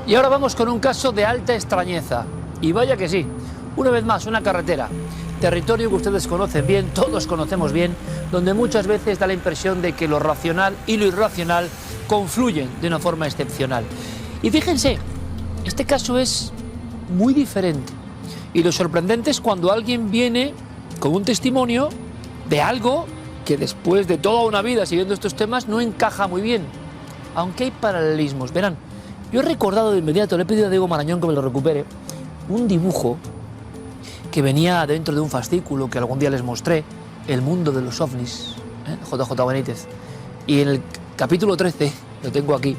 Y ahora vamos con un caso de alta extrañeza. Y vaya que sí, una vez más, una carretera. Territorio que ustedes conocen bien, todos conocemos bien, donde muchas veces da la impresión de que lo racional y lo irracional confluyen de una forma excepcional. Y fíjense, este caso es muy diferente. Y lo sorprendente es cuando alguien viene con un testimonio de algo que después de toda una vida siguiendo estos temas no encaja muy bien. Aunque hay paralelismos. Verán, yo he recordado de inmediato, le he pedido a Diego Marañón que me lo recupere, un dibujo que venía dentro de un fascículo que algún día les mostré, El mundo de los ovnis, JJ Benítez. Y en el capítulo 13, lo tengo aquí,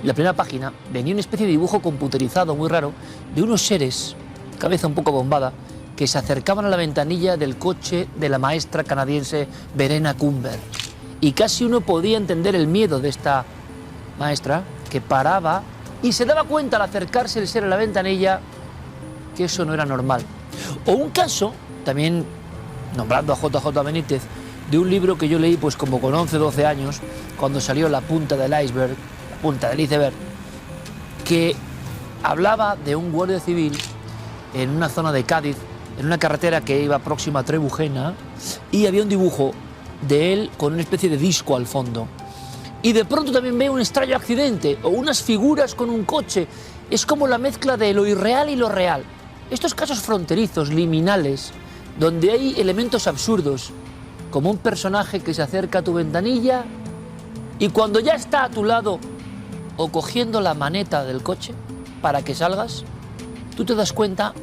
la primera página, venía una especie de dibujo computerizado muy raro de unos seres, cabeza un poco bombada, que se acercaban a la ventanilla del coche de la maestra canadiense Verena Kumber. Y casi uno podía entender el miedo de esta maestra, que paraba y se daba cuenta al acercarse el ser a la ventanilla que eso no era normal. O un caso, también nombrando a JJ Benítez, de un libro que yo leí pues como con 11, 12 años, cuando salió La punta del iceberg, La punta del iceberg, que hablaba de un guardia civil en una zona de Cádiz, en una carretera que iba próxima a Trebujena, y había un dibujo de él con una especie de disco al fondo. Y de pronto también ve un extraño accidente o unas figuras con un coche. Es como la mezcla de lo irreal y lo real. Estos casos fronterizos, liminales, donde hay elementos absurdos, como un personaje que se acerca a tu ventanilla y cuando ya está a tu lado o cogiendo la maneta del coche para que salgas, tú te das cuenta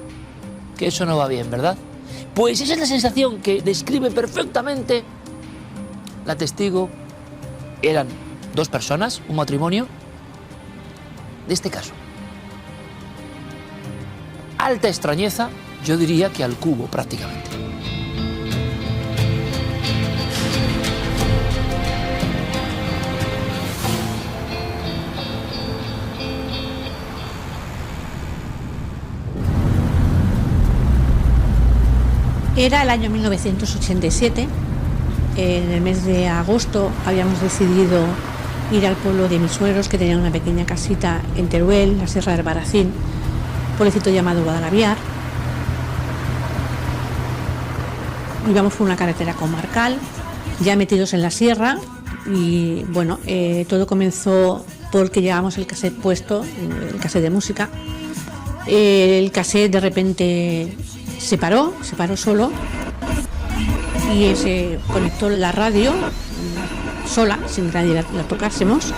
que eso no va bien, ¿verdad? Pues esa es la sensación que describe perfectamente la testigo. Eran dos personas, un matrimonio, de este caso. Alta extrañeza, yo diría que al cubo prácticamente. Era el año 1987, en el mes de agosto habíamos decidido ir al pueblo de mis suegros, que tenían una pequeña casita en Teruel, la Sierra del Baracín, pueblecito llamado Guadalaviar. Íbamos por una carretera comarcal, ya metidos en la sierra, y bueno, todo comenzó porque llevábamos el cassette puesto, el cassette de música. El cassette de repente se paró solo, y se conectó la radio sola, sin que nadie la tocásemos,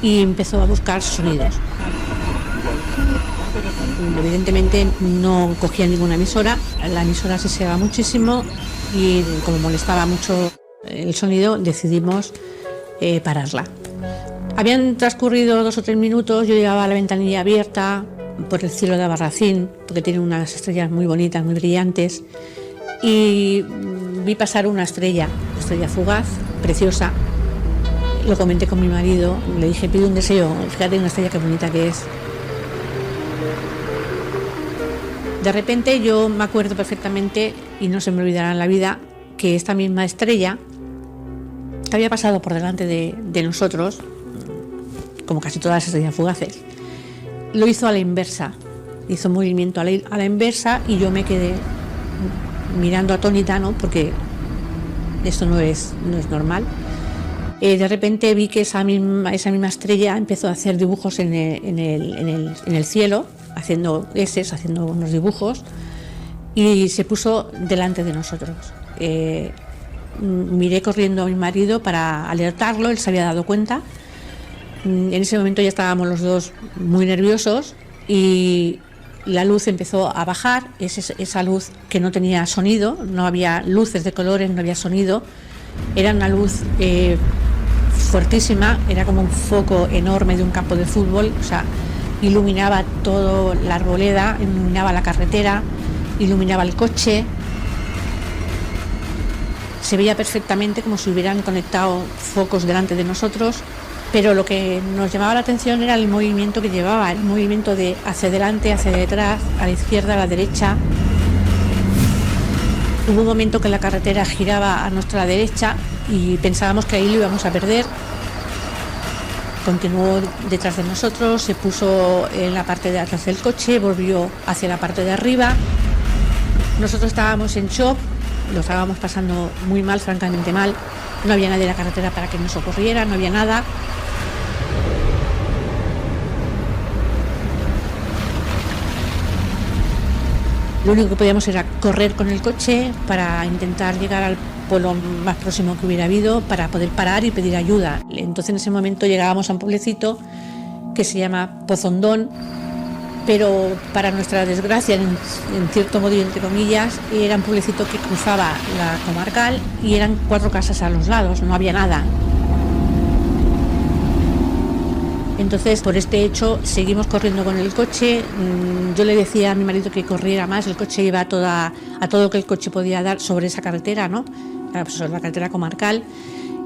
y empezó a buscar sonidos. Evidentemente no cogía ninguna emisora, la emisora se secaba muchísimo y como molestaba mucho el sonido decidimos pararla. Habían transcurrido 2 o 3 minutos, yo llevaba la ventanilla abierta por el cielo de Albarracín, porque tiene unas estrellas muy bonitas, muy brillantes, y vi pasar una estrella fugaz, preciosa. Lo comenté con mi marido, le dije, pide un deseo, fíjate una estrella qué bonita que es. De repente yo me acuerdo perfectamente, y no se me olvidará en la vida, que esta misma estrella que había pasado por delante de nosotros, como casi todas las estrellas fugaces, lo hizo a la inversa, hizo movimiento a la inversa, y yo me quedé mirando atónita, ¿no? Porque esto no es normal. De repente vi que esa misma estrella empezó a hacer dibujos en el cielo, haciendo eses, haciendo unos dibujos, y se puso delante de nosotros. Miré corriendo a mi marido para alertarlo, él se había dado cuenta. En ese momento ya estábamos los dos muy nerviosos y la luz empezó a bajar, esa luz que no tenía sonido, no había luces de colores, no había sonido, era una luz fuertísima, era como un foco enorme de un campo de fútbol, o sea, iluminaba toda la arboleda, iluminaba la carretera, iluminaba el coche. Se veía perfectamente como si hubieran conectado focos delante de nosotros, pero lo que nos llamaba la atención era el movimiento que llevaba, el movimiento de hacia adelante, hacia detrás, a la izquierda, a la derecha. Hubo un momento que la carretera giraba a nuestra derecha y pensábamos que ahí lo íbamos a perder. Continuó detrás de nosotros, se puso en la parte de atrás del coche, volvió hacia la parte de arriba. Nosotros estábamos en shock, lo estábamos pasando muy mal, francamente mal. No había nadie en la carretera para que nos socorriera, no había nada. Lo único que podíamos era correr con el coche para intentar llegar al pueblo más próximo que hubiera habido para poder parar y pedir ayuda. Entonces en ese momento llegábamos a un pueblecito que se llama Pozondón, pero para nuestra desgracia, en cierto modo y entre comillas, era un pueblecito que cruzaba la comarcal y eran 4 casas a los lados, no había nada. Entonces, por este hecho, seguimos corriendo con el coche. Yo le decía a mi marido que corriera más, el coche iba a todo lo que el coche podía dar sobre esa carretera, ¿no? Sobre la carretera comarcal.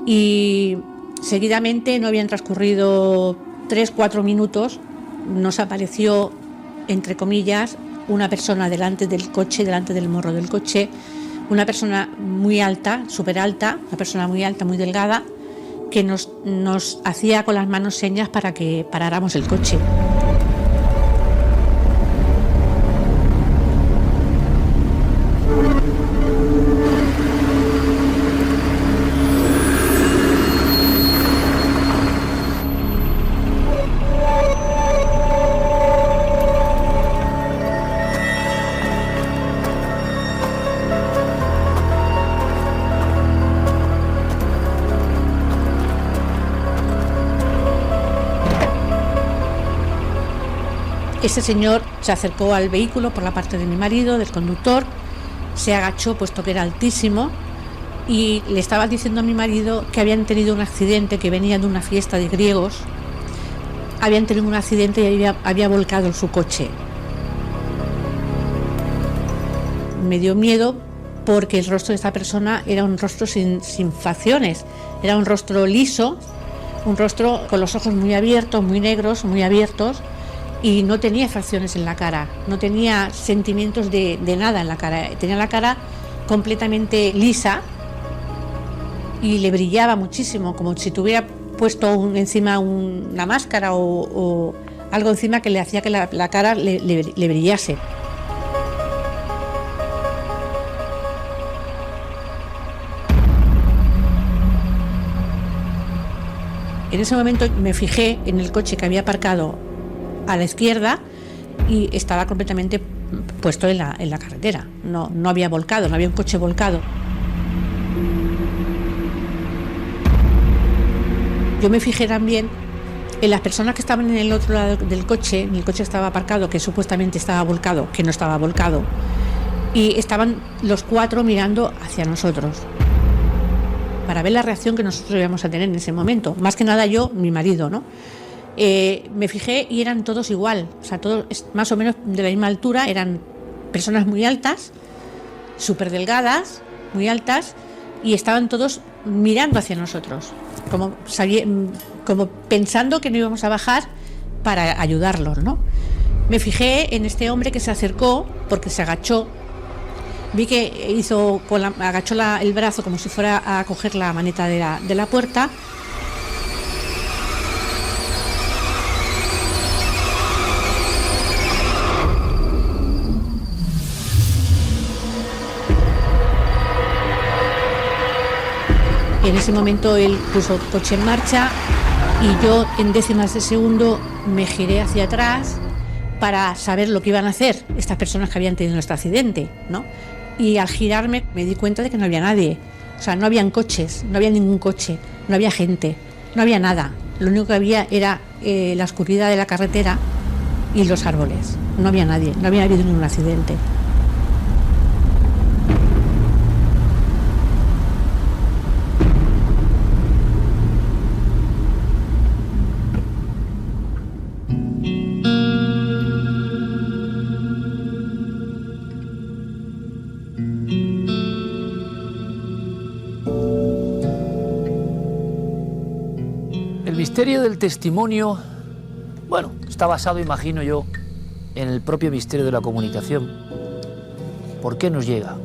Y seguidamente, no habían transcurrido 3-4 minutos, nos apareció, entre comillas, una persona delante del coche, delante del morro del coche, una persona muy alta, súper alta, una persona muy alta, muy delgada, que nos hacía con las manos señas para que paráramos el coche. Ese señor se acercó al vehículo por la parte de mi marido, del conductor, se agachó puesto que era altísimo y le estaba diciendo a mi marido que habían tenido un accidente, que venían de una fiesta de griegos, habían tenido un accidente y había volcado su coche. Me dio miedo porque el rostro de esta persona era un rostro sin facciones, era un rostro liso, un rostro con los ojos muy abiertos, muy negros, muy abiertos, y no tenía facciones en la cara, no tenía sentimientos de nada en la cara, tenía la cara completamente lisa y le brillaba muchísimo, como si tuviera puesto encima una máscara o algo encima que le hacía que la cara le brillase. En ese momento me fijé en el coche que había aparcado a la izquierda y estaba completamente puesto en la carretera, no había volcado, no había un coche volcado. Yo me fijé también en las personas que estaban en el otro lado del coche, en el coche estaba aparcado, que supuestamente estaba volcado, que no estaba volcado, y estaban los 4 mirando hacia nosotros para ver la reacción que nosotros íbamos a tener en ese momento, más que nada yo, mi marido, ¿no? Me fijé y eran todos igual, o sea, todos más o menos de la misma altura, eran personas muy altas, súper delgadas, muy altas, y estaban todos mirando hacia nosotros, como pensando que no íbamos a bajar para ayudarlos, ¿no? Me fijé en este hombre que se acercó porque se agachó, vi que agachó el brazo como si fuera a coger la maneta de la puerta. En ese momento él puso el coche en marcha y yo en décimas de segundo me giré hacia atrás para saber lo que iban a hacer estas personas que habían tenido este accidente, ¿no? Y al girarme me di cuenta de que no había nadie, o sea, no habían coches, no había ningún coche, no había gente, no había nada. Lo único que había era la oscuridad de la carretera y los árboles. No había nadie, no había habido ningún accidente. El misterio del testimonio, bueno, está basado, imagino yo, en el propio misterio de la comunicación. ¿Por qué nos llega?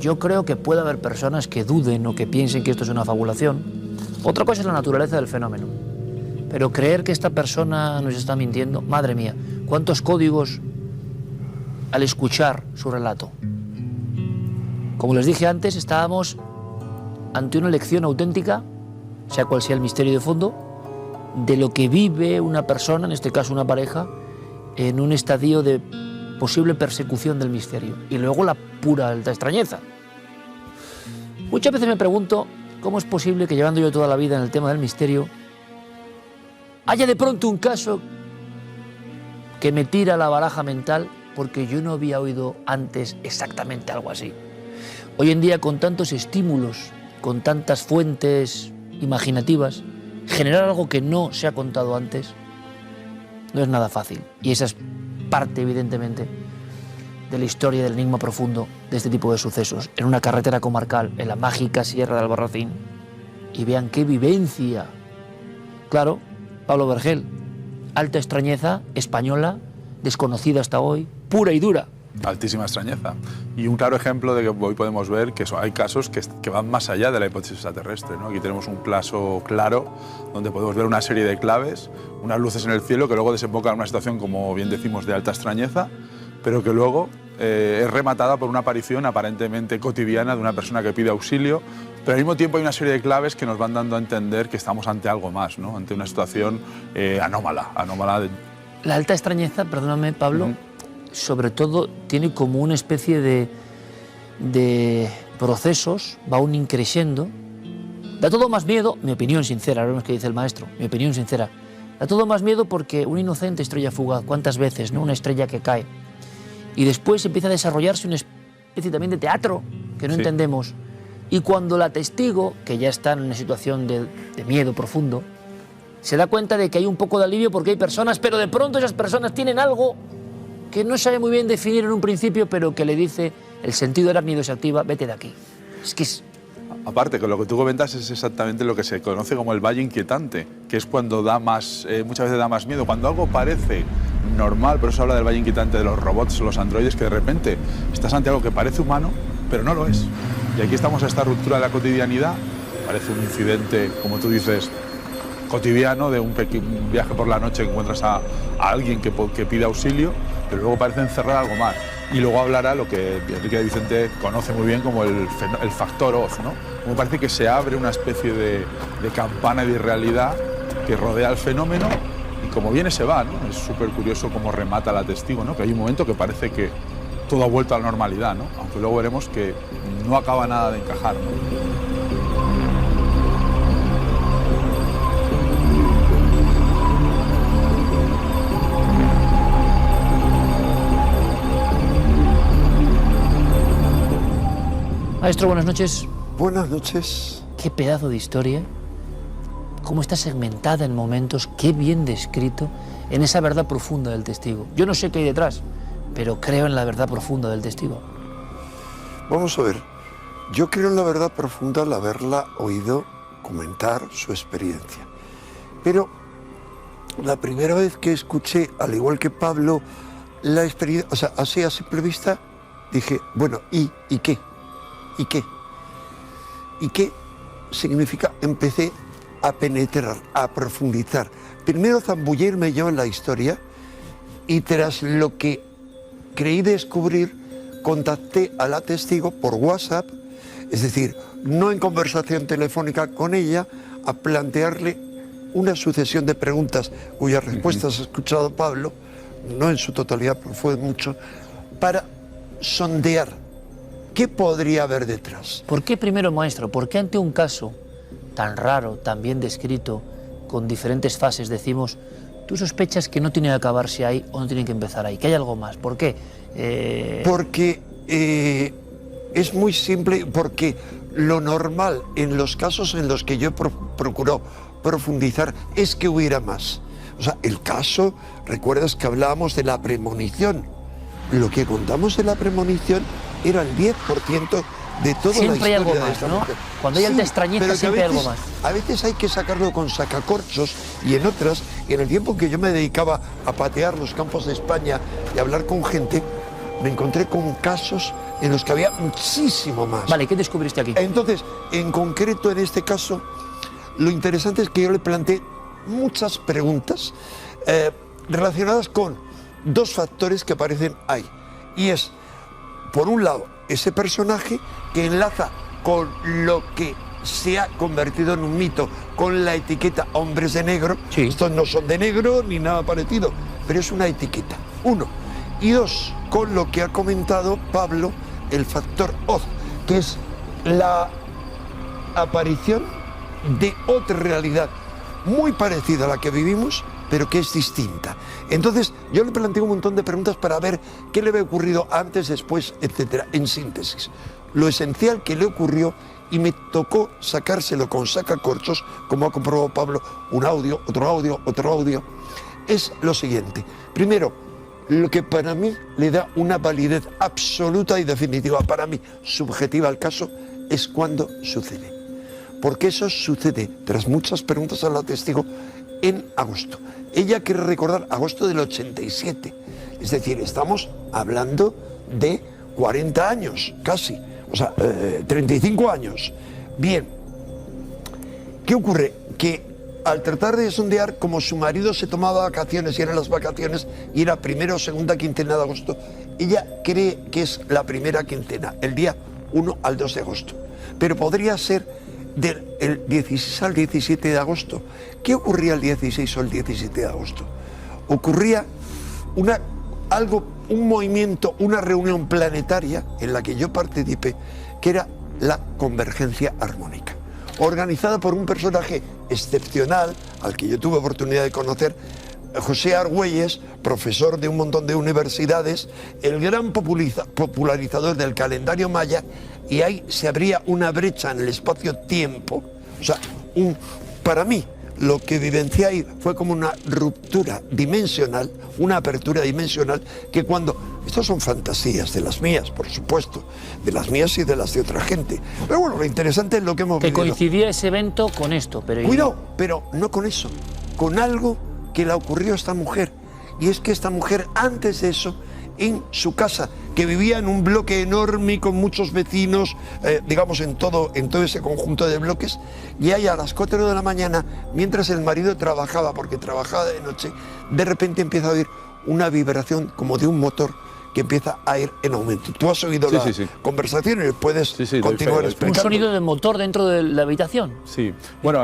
Yo creo que puede haber personas que duden o que piensen que esto es una fabulación. Otra cosa es la naturaleza del fenómeno. Pero creer que esta persona nos está mintiendo, madre mía, cuántos códigos al escuchar su relato. Como les dije antes, estábamos ante una lección auténtica, sea cual sea el misterio de fondo, de lo que vive una persona, en este caso una pareja, en un estadio de posible persecución del misterio. Y luego la pura alta extrañeza. Muchas veces me pregunto cómo es posible que, llevando yo toda la vida en el tema del misterio, haya de pronto un caso que me tira la baraja mental porque yo no había oído antes exactamente algo así. Hoy en día, con tantos estímulos, con tantas fuentes imaginativas, generar algo que no se ha contado antes no es nada fácil. Y esa es parte, evidentemente, de la historia del enigma profundo de este tipo de sucesos. En una carretera comarcal, en la mágica Sierra de Albarracín. Y vean qué vivencia. Claro, Pablo Vergel, alta extrañeza, española, desconocida hasta hoy, pura y dura. Altísima extrañeza. Y un claro ejemplo de que hoy podemos ver que hay casos que van más allá de la hipótesis extraterrestre, ¿no? Aquí tenemos un caso claro donde podemos ver una serie de claves, unas luces en el cielo que luego desembocan en una situación, como bien decimos, de alta extrañeza, pero que luego es rematada por una aparición aparentemente cotidiana de una persona que pide auxilio, pero al mismo tiempo hay una serie de claves que nos van dando a entender que estamos ante algo más, ¿no? Ante una situación anómala. La alta extrañeza, perdóname, Pablo, sobre todo tiene como una especie de procesos, va un increciendo. Da todo más miedo, mi opinión sincera, ahora no es que dice el maestro, mi opinión sincera, da todo más miedo porque una inocente estrella fugaz, ¿cuántas veces, no? Una estrella que cae. Y después empieza a desarrollarse una especie también de teatro que no entendemos. Y cuando la testigo, que ya está en una situación de miedo profundo, se da cuenta de que hay un poco de alivio porque hay personas, pero de pronto esas personas tienen algo que no sabe muy bien definir en un principio, pero que le dice, el sentido arácnido se activa, vete de aquí. Es que es... Aparte, que lo que tú comentas es exactamente lo que se conoce como el valle inquietante, que es cuando da más, muchas veces da más miedo. Cuando algo parece normal, por eso habla del valle inquietante de los robots, los androides, que de repente estás ante algo que parece humano, pero no lo es. Y aquí estamos a esta ruptura de la cotidianidad, parece un incidente, como tú dices, cotidiano, de un viaje por la noche que encuentras a alguien que pide auxilio, pero luego parece encerrar algo más. Y luego hablará lo que Enrique de Vicente conoce muy bien como el factor Oz, ¿no? Como parece que se abre una especie de campana de irrealidad que rodea el fenómeno y como viene se va, ¿no? Es súper curioso cómo remata la testigo, ¿no? Que hay un momento que parece que todo ha vuelto a la normalidad, ¿no? Aunque luego veremos que no acaba nada de encajar, ¿no? Maestro, buenas noches. Buenas noches. Qué pedazo de historia, cómo está segmentada en momentos, qué bien descrito en esa verdad profunda del testigo. Yo no sé qué hay detrás, pero creo en la verdad profunda del testigo. Vamos a ver, yo creo en la verdad profunda al haberla oído comentar su experiencia. Pero la primera vez que escuché, al igual que Pablo, la experiencia, o sea, así a simple vista, dije, bueno, ¿y qué? ¿Y qué? ¿Y qué significa? Empecé a penetrar, a profundizar. Primero zambullirme yo en la historia y tras lo que creí descubrir, contacté a la testigo por WhatsApp, es decir, no en conversación telefónica con ella, a plantearle una sucesión de preguntas cuyas respuestas ha escuchado Pablo, no en su totalidad, pero fue mucho, para sondear ¿qué podría haber detrás? ¿Por qué primero, maestro? ¿Por qué ante un caso tan raro, tan bien descrito, con diferentes fases, decimos, tú sospechas que no tiene que acabarse ahí o no tiene que empezar ahí, que hay algo más? ¿Por qué? Porque es muy simple, porque lo normal en los casos en los que yo procuro profundizar es que hubiera más. O sea, el caso, recuerdas que hablábamos de la premonición. Lo que contamos de la premonición era el 10% de toda siempre la historia hay algo de más, esta ¿no? mujer. Cuando hay alta extrañeza siempre hay algo más. A veces hay que sacarlo con sacacorchos y en otras, en el tiempo que yo me dedicaba a patear los campos de España y a hablar con gente, me encontré con casos en los que había muchísimo más. Vale, ¿qué descubriste aquí? Entonces, en concreto en este caso, lo interesante es que yo le planteé muchas preguntas relacionadas con dos factores que aparecen ahí. Y es, por un lado, ese personaje que enlaza con lo que se ha convertido en un mito, con la etiqueta hombres de negro. Sí. Estos no son de negro ni nada parecido, pero es una etiqueta, uno. Y dos, con lo que ha comentado Pablo, el factor Oz, que es la aparición de otra realidad muy parecida a la que vivimos, pero que es distinta. Entonces, yo le planteo un montón de preguntas para ver qué le había ocurrido antes, después, etcétera. En síntesis, lo esencial que le ocurrió, y me tocó sacárselo con sacacorchos, como ha comprobado Pablo, un audio, otro audio, es lo siguiente. Primero, lo que para mí le da una validez absoluta y definitiva, para mí subjetiva al caso, es cuando sucede. Porque eso sucede, tras muchas preguntas a la testigo, en agosto. Ella quiere recordar agosto del 87. Es decir, estamos hablando de 40 años, casi. O sea, 35 años. Bien, ¿qué ocurre? Que al tratar de sondear, como su marido se tomaba vacaciones y eran las vacaciones, y era primera o segunda quincena de agosto, ella cree que es la primera quincena, el día 1 al 2 de agosto. Pero podría ser del 16 al 17 de agosto. ¿Qué ocurría el 16 o el 17 de agosto? Ocurría un movimiento, una reunión planetaria en la que yo participé, que era la Convergencia Armónica, organizada por un personaje excepcional al que yo tuve oportunidad de conocer, José Argüelles, profesor de un montón de universidades, el gran popularizador del calendario maya, y ahí se abría una brecha en el espacio-tiempo. O sea, para mí, lo que vivencié ahí fue como una ruptura dimensional, una apertura dimensional, que cuando... Estas son fantasías de las mías, por supuesto, de las mías y de las de otra gente. Pero bueno, lo interesante es lo que hemos Que vivido. coincidía ese evento con esto, pero... Cuidado, pero no con eso, con algo que le ocurrió a esta mujer. Y es que esta mujer, antes de eso, en su casa, que vivía en un bloque enorme y con muchos vecinos, digamos en todo ese conjunto de bloques, y ahí a las 4 de la mañana, mientras el marido trabajaba, porque trabajaba de noche, de repente empieza a oír una vibración como de un motor que empieza a ir en aumento. Tú has oído la conversación y puedes continuar explicando. Un sonido de motor dentro de la habitación. Sí, bueno,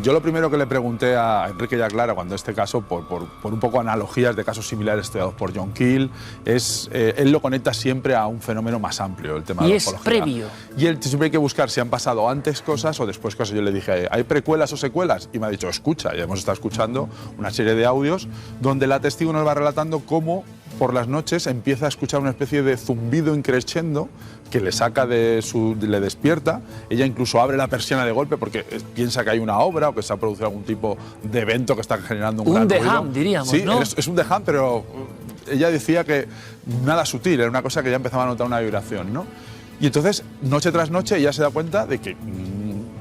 yo lo primero que le pregunté a Enrique y a Clara, cuando este caso, por un poco analogías de casos similares estudiados por John Keel, él lo conecta siempre a un fenómeno más amplio, el tema de la ufología. Y es previo. Y él siempre hay que buscar si han pasado antes cosas o después cosas. Yo le dije, ¿hay precuelas o secuelas? Y me ha dicho, escucha, y hemos estado escuchando una serie de audios donde la testigo nos va relatando cómo por las noches empieza a escuchar una especie de zumbido increscendo que le saca le despierta. Ella incluso abre la persiana de golpe porque piensa que hay una obra o que se ha producido algún tipo de evento que está generando un gran ruido. Un dejam, diríamos, sí, ¿no? Es un dejam, pero ella decía que nada sutil, era una cosa que ya empezaba a notar una vibración, ¿no? Y entonces, noche tras noche, ella se da cuenta de que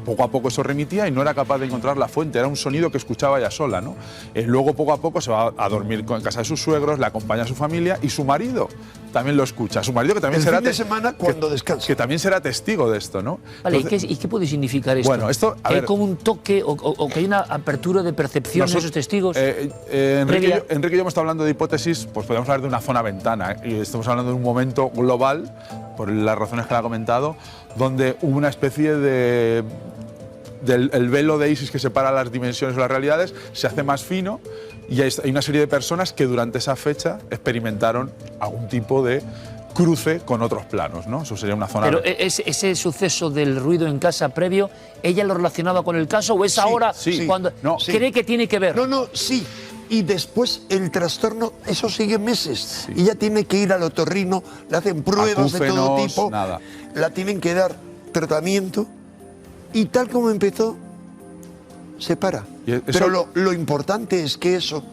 poco a poco eso remitía y no era capaz de encontrar la fuente, era un sonido que escuchaba ella sola, ¿no? Luego, poco a poco, se va a dormir en casa de sus suegros, le acompaña a su familia y su marido también lo escucha. Su marido que también será... El fin de semana cuando descansa. Que también será testigo de esto, ¿no? Vale, entonces, ¿y qué puede significar esto? Bueno, esto... ¿Que hay como un toque o que hay una apertura de percepción de esos testigos? Enrique y yo hemos estado hablando de hipótesis, pues podemos hablar de una zona ventana, y estamos hablando de un momento global, por las razones que le ha comentado, donde hubo una especie de... el velo de Isis que separa las dimensiones o las realidades se hace más fino y hay una serie de personas que durante esa fecha experimentaron algún tipo de cruce con otros planos, ¿no? Eso sería una zona... Pero ese suceso del ruido en casa previo, ¿ella lo relacionaba con el caso o es ahora cuando cree que tiene que ver? No, sí. Y después el trastorno, eso sigue meses. Y ella tiene que ir al otorrino, le hacen pruebas de todo tipo, la tienen que dar tratamiento. Y tal como empezó, se para. Pero lo importante es que eso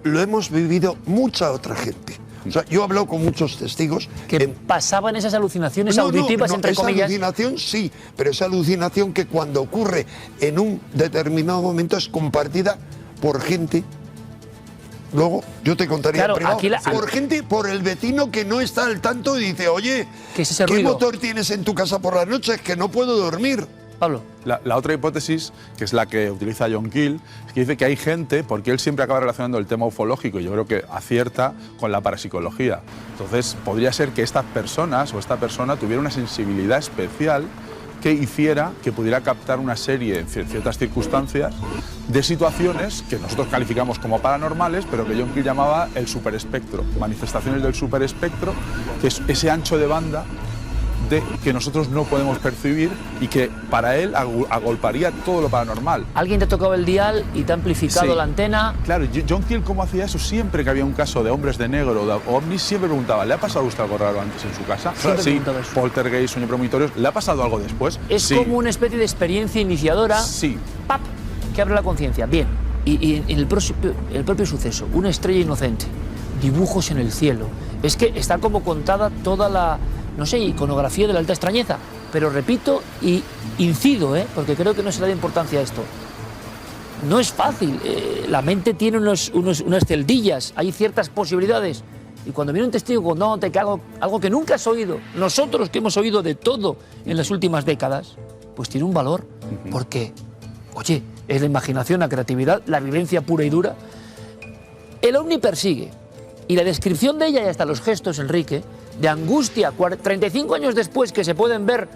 lo hemos vivido mucha otra gente. O sea, yo he hablado con muchos testigos que pasaban esas alucinaciones auditivas, entre comillas. Esa alucinación sí, pero esa alucinación que cuando ocurre en un determinado momento es compartida por gente. Luego yo te contaría en privado, por el vecino que no está al tanto y dice, oye, ¿qué motor tienes en tu casa por las noches? Que no puedo dormir. Pablo. La otra hipótesis, que es la que utiliza John Keel, es que dice que hay gente, porque él siempre acaba relacionando el tema ufológico, y yo creo que acierta con la parapsicología. Entonces, podría ser que estas personas o esta persona tuviera una sensibilidad especial que hiciera que pudiera captar una serie, en ciertas circunstancias, de situaciones que nosotros calificamos como paranormales, pero que John Keel llamaba el superespectro, manifestaciones del superespectro, que es ese ancho de banda que nosotros no podemos percibir y que para él agolparía todo lo paranormal. Alguien te ha tocado el dial y te ha amplificado la antena. Claro, John Keel, ¿cómo hacía eso? Siempre que había un caso de hombres de negro o de ovnis, siempre preguntaba, ¿le ha pasado a usted algo raro antes en su casa? Sí, poltergeist, sueños premonitorios. ¿Le ha pasado algo después? Es como una especie de experiencia iniciadora. Sí. ¡Pap! Que abre la conciencia. Bien. Y el propio suceso, una estrella inocente, dibujos en el cielo. Es que está como contada toda la, no sé, iconografía de la alta extrañeza. Pero repito y incido, porque creo que no se le da importancia a esto. No es fácil. La mente tiene unas celdillas, hay ciertas posibilidades. Y cuando viene un testigo contándote que algo que nunca has oído, nosotros que hemos oído de todo en las últimas décadas, pues tiene un valor. Porque, oye, es la imaginación, la creatividad, la vivencia pura y dura. El ovni persigue. Y la descripción de ella y hasta los gestos, Enrique, de angustia, 35 años después, que se pueden ver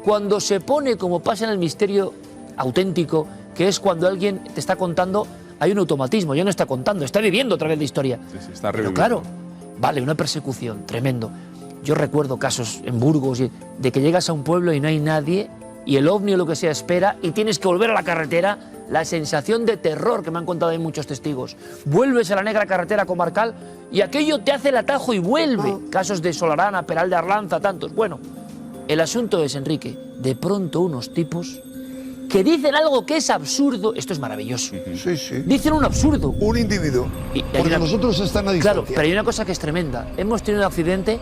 cuando se pone, como pasa en el misterio auténtico, que es cuando alguien te está contando, hay un automatismo, ya no está contando, está viviendo otra vez la historia. Sí, está pero claro, vale, una persecución, tremendo. Yo recuerdo casos en Burgos de que llegas a un pueblo y no hay nadie, y el ovni o lo que sea espera, y tienes que volver a la carretera, la sensación de terror que me han contado ahí muchos testigos. Vuelves a la negra carretera comarcal y aquello te hace el atajo y vuelve. Casos de Solarana, Peral de Arlanza, tantos. Bueno, el asunto es, Enrique, de pronto unos tipos que dicen algo que es absurdo. Esto es maravilloso. Sí, sí. Dicen un absurdo. Un individuo. Porque nosotros están a distancia. Claro, pero hay una cosa que es tremenda. Hemos tenido un accidente,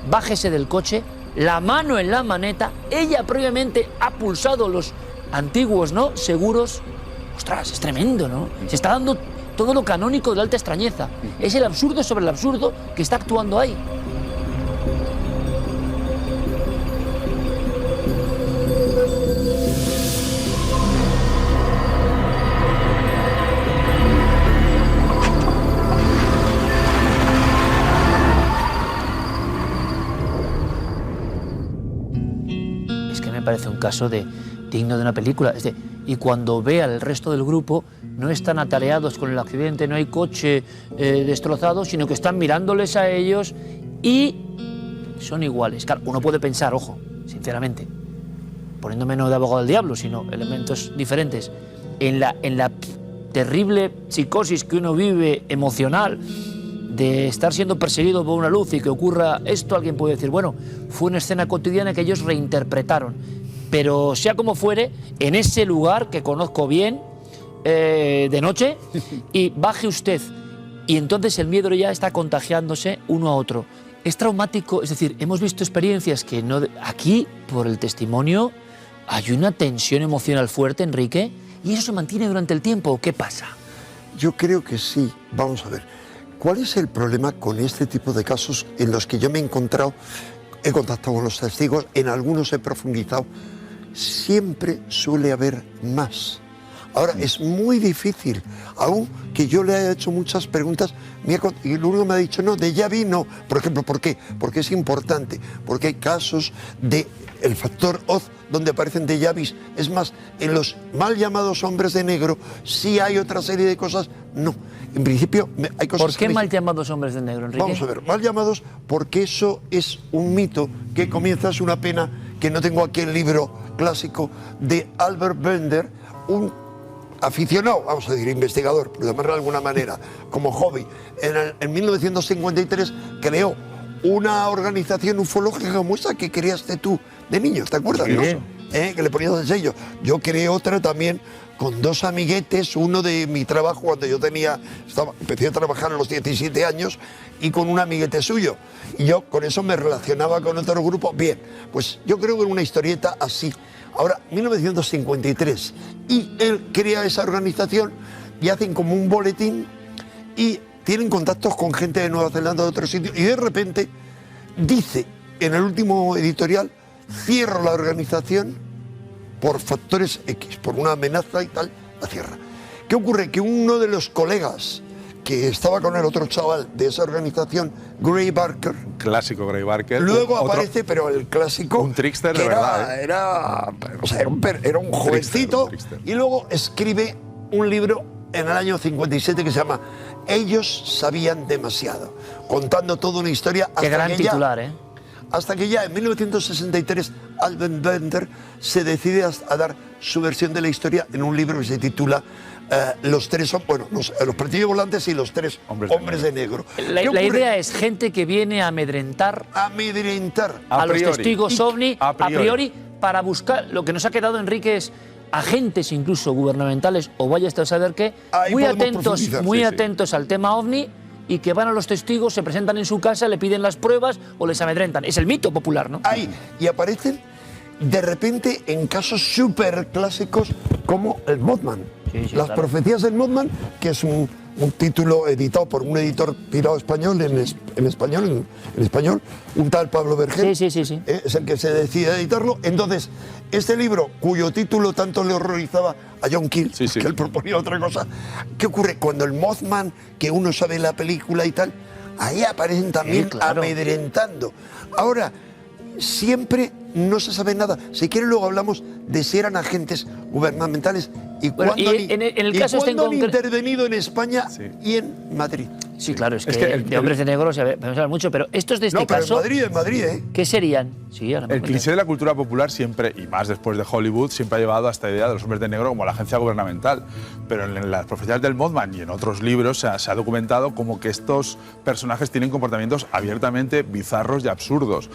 bájese del coche, la mano en la maneta, ella previamente ha pulsado los antiguos, ¿no?, seguros. Ostras, es tremendo, ¿no? Se está dando todo lo canónico de la alta extrañeza. Es el absurdo sobre el absurdo que está actuando ahí. Es que me parece un caso digno de una película. Y cuando ve al resto del grupo, no están atareados con el accidente, no hay coche destrozado, sino que están mirándoles a ellos y son iguales. Claro, uno puede pensar, ojo, sinceramente, poniéndome no de abogado del diablo, sino elementos diferentes, en la terrible psicosis que uno vive emocional de estar siendo perseguido por una luz y que ocurra esto, alguien puede decir, bueno, fue una escena cotidiana que ellos reinterpretaron. Pero sea como fuere, en ese lugar que conozco bien, de noche, y baje usted, y entonces el miedo ya está contagiándose uno a otro. Es traumático, es decir, hemos visto experiencias que no... Aquí, por el testimonio, hay una tensión emocional fuerte, Enrique, y eso se mantiene durante el tiempo, ¿o qué pasa? Yo creo que sí. Vamos a ver. ¿Cuál es el problema con este tipo de casos en los que yo me he encontrado? He contactado con los testigos, en algunos he profundizado. Siempre suele haber más. Ahora, es muy difícil, aún que yo le haya hecho muchas preguntas, y lo único que me ha dicho, no, déjà vu no. Por ejemplo, ¿por qué? Porque es importante, porque hay casos de el factor Oz donde aparecen déjà vus. Es más, en los mal llamados hombres de negro, sí hay otra serie de cosas, no. En principio, hay cosas... ¿Por qué mal llamados hombres de negro, Enrique? Vamos a ver, mal llamados porque eso es un mito que comienza, es una pena que no tengo aquí el libro clásico de Albert Bender, un aficionado, vamos a decir, investigador, por llamarlo de alguna manera, como hobby. En 1953 creó una organización ufológica como esa que creaste tú de niño, ¿te acuerdas? ¿No? Que le ponías el sello. Yo creé otra también con dos amiguetes, uno de mi trabajo cuando yo empecé a trabajar a los 17 años y con un amiguete suyo. Y yo con eso me relacionaba con otro grupo. Bien, pues yo creo que en una historieta así. Ahora, 1953, y él crea esa organización y hacen como un boletín y tienen contactos con gente de Nueva Zelanda, de otros sitios, y de repente dice en el último editorial, cierro la organización por factores X, por una amenaza y tal, la cierra. ¿Qué ocurre? Que uno de los colegas que estaba con el otro chaval de esa organización, Gray Barker, Clásico Gray Barker. luego aparece, pero el clásico... Un trickster de que verdad. Era un jovencito, trickster. y luego escribe un libro en el año 57 que se llama Ellos sabían demasiado, contando toda una historia Qué gran titular, ¿eh? hasta que ya en 1963 Alvin Bender se decide a dar su versión de la historia en un libro que se titula Los tres, los platillos volantes y los tres hombres de negro. La idea es gente que viene a amedrentar a los testigos ovni a priori para buscar lo que nos ha quedado, Enrique, es agentes incluso gubernamentales o vaya a saber qué, muy atentos al tema ovni, y que van a los testigos, se presentan en su casa, le piden las pruebas o les amedrentan. Es el mito popular, ¿no? Y aparecen de repente en casos súper clásicos como el Mothman. Las profecías del Mothman, que es un título editado por un editor pirado español en español, un tal Pablo Vergel. Sí. Es el que se decide a editarlo. Entonces, este libro, cuyo título tanto le horrorizaba a John Keel, que él proponía otra cosa, ¿qué ocurre? Cuando el Mothman, que uno sabe la película y tal, ahí aparecen también amedrentando. Ahora, siempre no se sabe nada. Si quiere luego hablamos de si eran agentes gubernamentales y cuándo han intervenido en España y en Madrid. Sí, claro, es que de hombres de negro se habla mucho, pero estos de este caso... en Madrid, ¿eh? ¿Qué serían? Sí, el cliché de la cultura popular siempre, y más después de Hollywood, siempre ha llevado a esta idea de los hombres de negro como la agencia gubernamental. Pero en las profecías del Mothman y en otros libros se ha documentado como que estos personajes tienen comportamientos abiertamente bizarros y absurdos.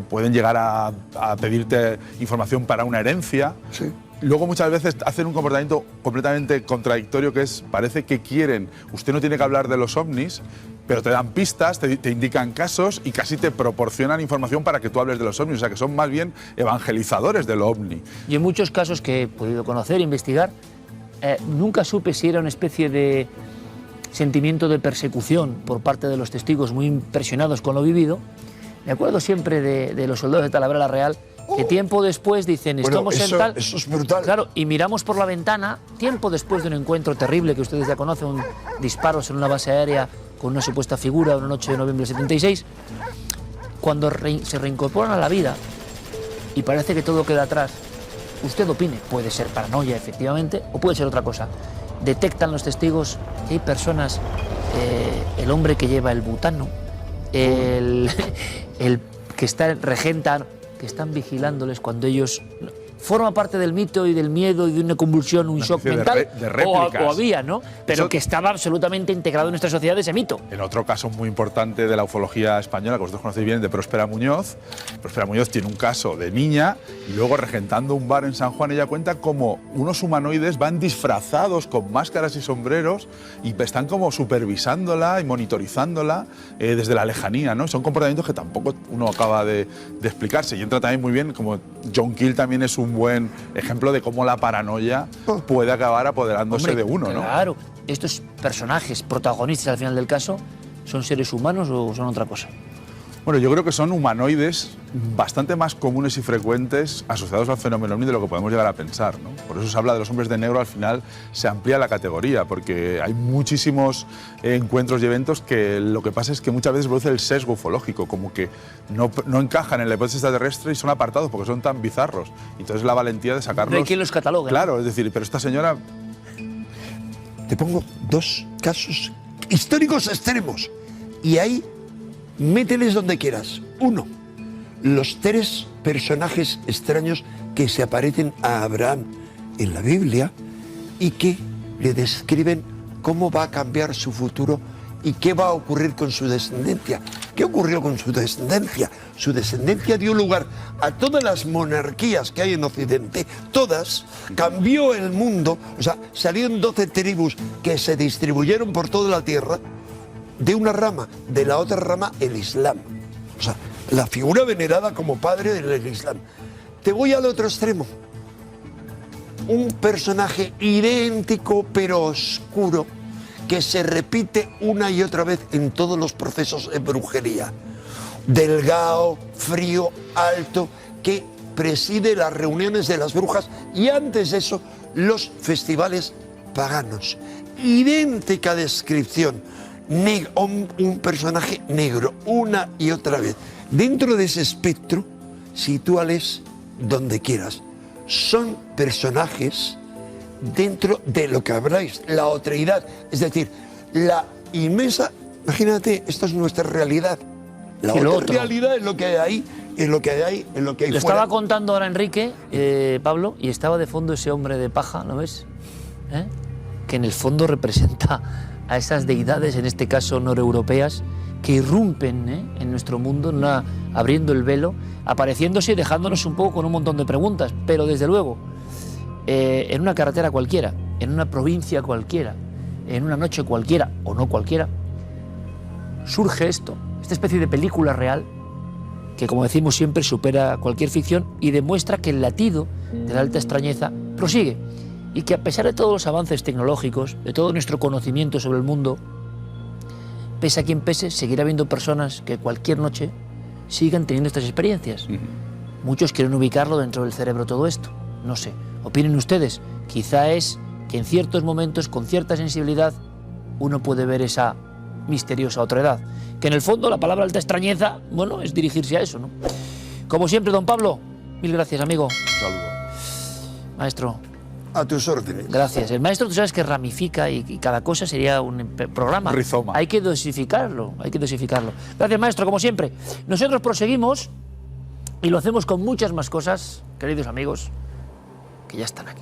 Pueden llegar a pedirte información para una herencia. Sí. Luego muchas veces hacen un comportamiento completamente contradictorio, que es, parece que quieren, usted no tiene que hablar de los ovnis, pero te dan pistas, te indican casos y casi te proporcionan información para que tú hables de los ovnis. O sea, que son más bien evangelizadores del ovni. Y en muchos casos que he podido conocer, investigar, nunca supe si era una especie de sentimiento de persecución por parte de los testigos muy impresionados con lo vivido. Me acuerdo siempre de los soldados de Talavera Real, que tiempo después dicen, estamos en tal... Eso es brutal. Claro, y miramos por la ventana, tiempo después de un encuentro terrible que ustedes ya conocen, disparos en una base aérea con una supuesta figura, una noche de noviembre del 76, cuando se reincorporan a la vida y parece que todo queda atrás, usted opine, puede ser paranoia, efectivamente, o puede ser otra cosa. Detectan los testigos que hay personas, el hombre que lleva el butano, el que regentan, que están vigilándoles cuando ellos... Forma parte del mito y del miedo y de una convulsión, un shock mental, o había, ¿no? Pero eso, que estaba absolutamente integrado en nuestra sociedad ese mito. En otro caso muy importante de la ufología española, que vosotros conocéis bien, de Próspera Muñoz. Próspera Muñoz tiene un caso de niña y luego regentando un bar en San Juan, ella cuenta cómo unos humanoides van disfrazados con máscaras y sombreros y están como supervisándola y monitorizándola desde la lejanía, ¿no? Son comportamientos que tampoco uno acaba de explicarse. Y entra también muy bien, como John Keel también es un buen ejemplo de cómo la paranoia puede acabar apoderándose de uno, ¿no? Claro, estos personajes protagonistas al final del caso, ¿son seres humanos o son otra cosa? Bueno, yo creo que son humanoides bastante más comunes y frecuentes asociados al fenómeno ovni de lo que podemos llegar a pensar, ¿no? Por eso se habla de los hombres de negro, al final se amplía la categoría, porque hay muchísimos encuentros y eventos que lo que pasa es que muchas veces produce el sesgo ufológico, como que no encajan en la hipótesis extraterrestre y son apartados porque son tan bizarros. Entonces la valentía de sacarlos... No hay quien los catalogue. Claro, es decir, pero esta señora... Te pongo dos casos históricos extremos y ahí mételes donde quieras. Uno, los tres personajes extraños que se aparecen a Abraham en la Biblia y que le describen cómo va a cambiar su futuro y qué va a ocurrir con su descendencia. ¿Qué ocurrió con su descendencia? Su descendencia dio lugar a todas las monarquías que hay en Occidente, todas, cambió el mundo, o sea, salieron 12 tribus que se distribuyeron por toda la tierra, de una rama, de la otra rama el Islam. O sea, la figura venerada como padre del Islam. Te voy al otro extremo. Un personaje idéntico pero oscuro que se repite una y otra vez en todos los procesos de brujería. Delgado, frío, alto, que preside las reuniones de las brujas y antes de eso los festivales paganos. Idéntica descripción, un personaje negro una y otra vez. Dentro de ese espectro, sitúales donde quieras. Son personajes dentro de lo que habláis, la otreidad, es decir, la inmensa, imagínate, esto es nuestra realidad. La otra realidad es lo que hay ahí, es lo que hay ahí, es lo que hay Lo fuera. estaba contando ahora Enrique, Pablo, y estaba de fondo ese hombre de paja, ¿lo ves? Que en el fondo representa a esas deidades, en este caso noreuropeas, que irrumpen en nuestro mundo, abriendo el velo, apareciéndose y dejándonos un poco con un montón de preguntas. Pero desde luego, en una carretera cualquiera, en una provincia cualquiera, en una noche cualquiera o no cualquiera, surge esta especie de película real que, como decimos siempre, supera cualquier ficción y demuestra que el latido de la alta extrañeza prosigue y que, a pesar de todos los avances tecnológicos, de todo nuestro conocimiento sobre el mundo, pese a quien pese, seguirá habiendo personas que cualquier noche sigan teniendo estas experiencias. Muchos quieren ubicarlo dentro del cerebro todo esto, no sé. Opinen ustedes, quizá es que en ciertos momentos, con cierta sensibilidad, uno puede ver esa misteriosa otredad. Que en el fondo la palabra alta extrañeza, bueno, es dirigirse a eso, ¿no? Como siempre, don Pablo, mil gracias, amigo. Un saludo. Maestro. A tus órdenes. Gracias. El maestro, tú sabes que ramifica y cada cosa sería un programa. Rizoma. Hay que dosificarlo, hay que dosificarlo. Gracias, maestro, como siempre. Nosotros proseguimos y lo hacemos con muchas más cosas, queridos amigos, que ya están aquí.